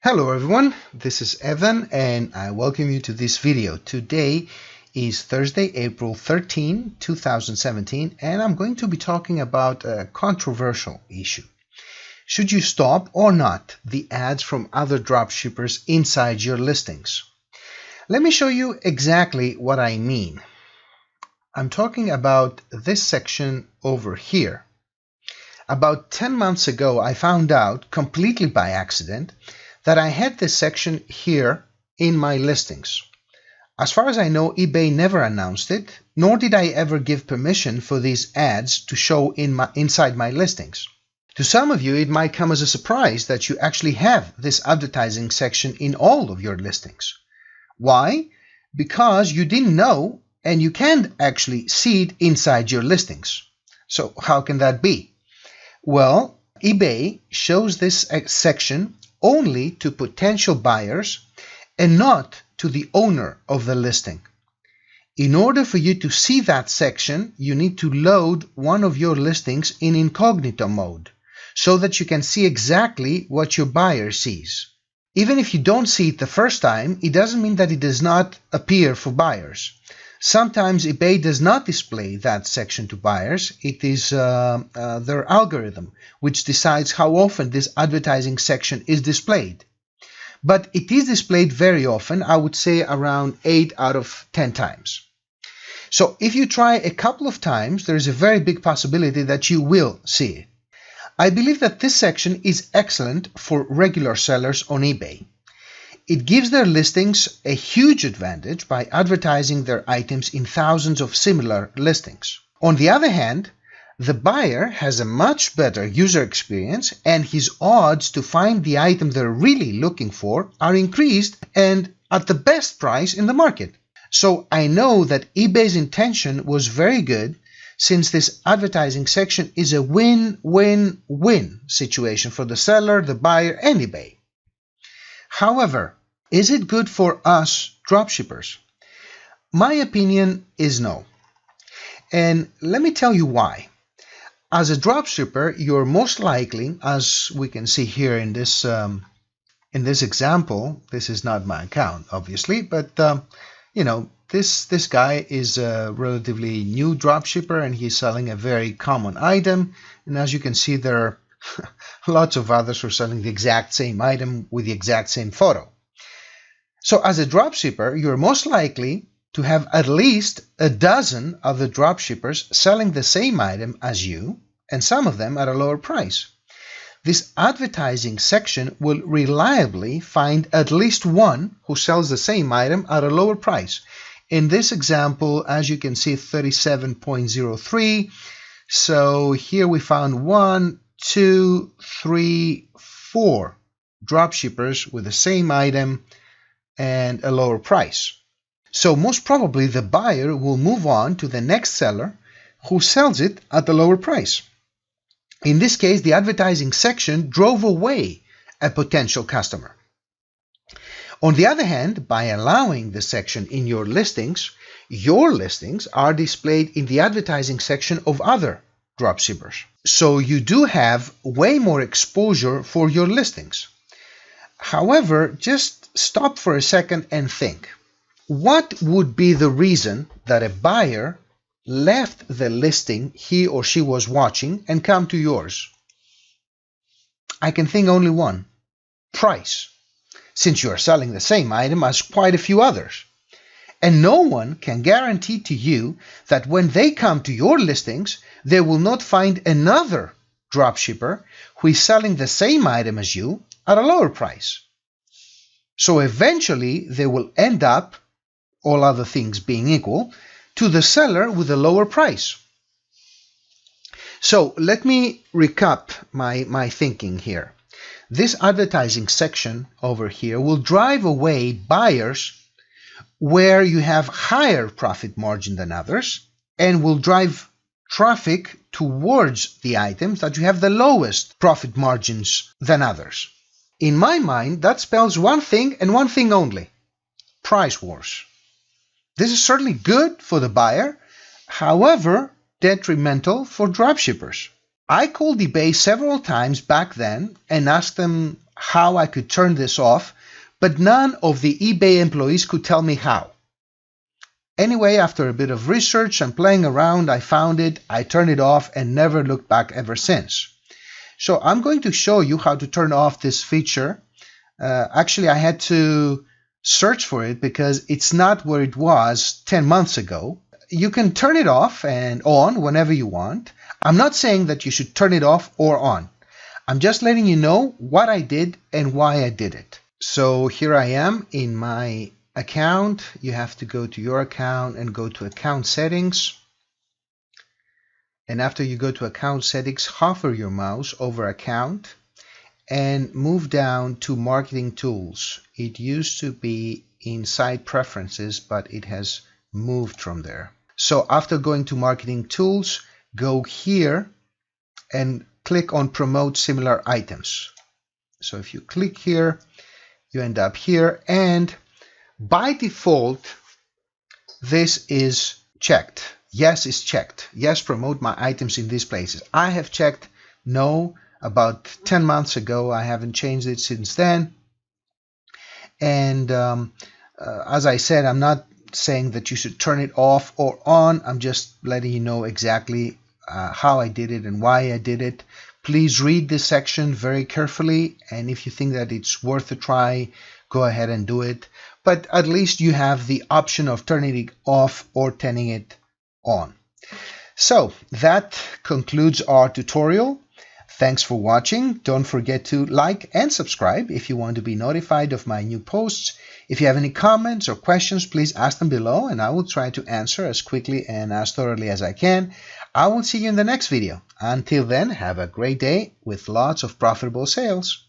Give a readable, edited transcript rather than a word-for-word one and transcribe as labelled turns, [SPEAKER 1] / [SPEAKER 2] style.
[SPEAKER 1] Hello everyone, this is Evan and I welcome you to this video. Today is Thursday, April 13, 2017, and I'm going to be talking about a controversial issue. Should you stop or not the ads from other dropshippers inside your listings? Let me show you exactly what I mean. I'm talking about this section over here. About 10 months ago, I found out completely by accident that I had this section here in my listings. As far as I know, eBay never announced it, nor did I ever give permission for these ads to show inside my listings. To some of you, it might come as a surprise that you actually have this advertising section in all of your listings. Why? Because you didn't know and you can't actually see it inside your listings. So how can that be? Well, eBay shows this section only to potential buyers and not to the owner of the listing. In order for you to see that section, you need to load one of your listings in incognito mode so that you can see exactly what your buyer sees. Even if you don't see it the first time, it doesn't mean that it does not appear for buyers. Sometimes eBay does not display that section to buyers. It is their algorithm which decides how often this advertising section is displayed. But it is displayed very often, I would say around 8 out of 10 times. So if you try a couple of times, there is a very big possibility that you will see it. I believe that this section is excellent for regular sellers on eBay. It gives their listings a huge advantage by advertising their items in thousands of similar listings. On the other hand, the buyer has a much better user experience and his odds to find the item they're really looking for are increased and at the best price in the market. So I know that eBay's intention was very good, since this advertising section is a win-win-win situation for the seller, the buyer, and eBay. However, is it good for us dropshippers? My opinion is no. And let me tell you why. As a dropshipper, you're most likely, as we can see here in this example, this is not my account, obviously, but this guy is a relatively new dropshipper and he's selling a very common item. And as you can see, there are lots of others who are selling the exact same item with the exact same photo. So as a dropshipper, you're most likely to have at least a dozen other dropshippers selling the same item as you, and some of them at a lower price. This advertising section will reliably find at least one who sells the same item at a lower price. In this example, as you can see, 37.03. So here we found 1, 2, 3, 4 dropshippers with the same item and a lower price. So most probably the buyer will move on to the next seller who sells it at the lower price. In this case, the advertising section drove away a potential customer. On the other hand, by allowing the section in your listings are displayed in the advertising section of other dropshippers. So you do have way more exposure for your listings. However, just stop for a second and think. What would be the reason that a buyer left the listing he or she was watching and come to yours? I can think only one: price, since you are selling the same item as quite a few others. And no one can guarantee to you that when they come to your listings, they will not find another dropshipper who is selling the same item as you at a lower price. So eventually they will end up, all other things being equal, to the seller with a lower price. So let me recap my thinking here. This advertising section over here will drive away buyers where you have higher profit margin than others and will drive traffic towards the items that you have the lowest profit margins than others. In my mind, that spells one thing and one thing only: price wars. This is certainly good for the buyer, however, detrimental for dropshippers. I called eBay several times back then and asked them how I could turn this off, but none of the eBay employees could tell me how. Anyway, after a bit of research and playing around, I found it, I turned it off, and never looked back ever since. So I'm going to show you how to turn off this feature. Actually, I had to search for it because it's not where it was 10 months ago. You can turn it off and on whenever you want. I'm not saying that you should turn it off or on. I'm just letting you know what I did and why I did it. So here I am in my account. You have to go to your account and go to account settings. And after you go to account settings, hover your mouse over account and move down to marketing tools. It used to be in site preferences, but it has moved from there. So after going to marketing tools, go here and click on promote similar items. So if you click here, you end up here, and by default this is checked. Yes is checked. Yes, promote my items in these places. I have checked no about 10 months ago. I haven't changed it since then. And as I said, I'm not saying that you should turn it off or on. I'm just letting you know exactly how I did it and why I did it. Please read this section very carefully, and if you think that it's worth a try, go ahead and do it. But at least you have the option of turning it off or turning it on. So that concludes our tutorial. Thanks for watching. Don't forget to like and subscribe if you want to be notified of my new posts. If you have any comments or questions, please ask them below and I will try to answer as quickly and as thoroughly as I can. I will see you in the next video. Until then, have a great day with lots of profitable sales.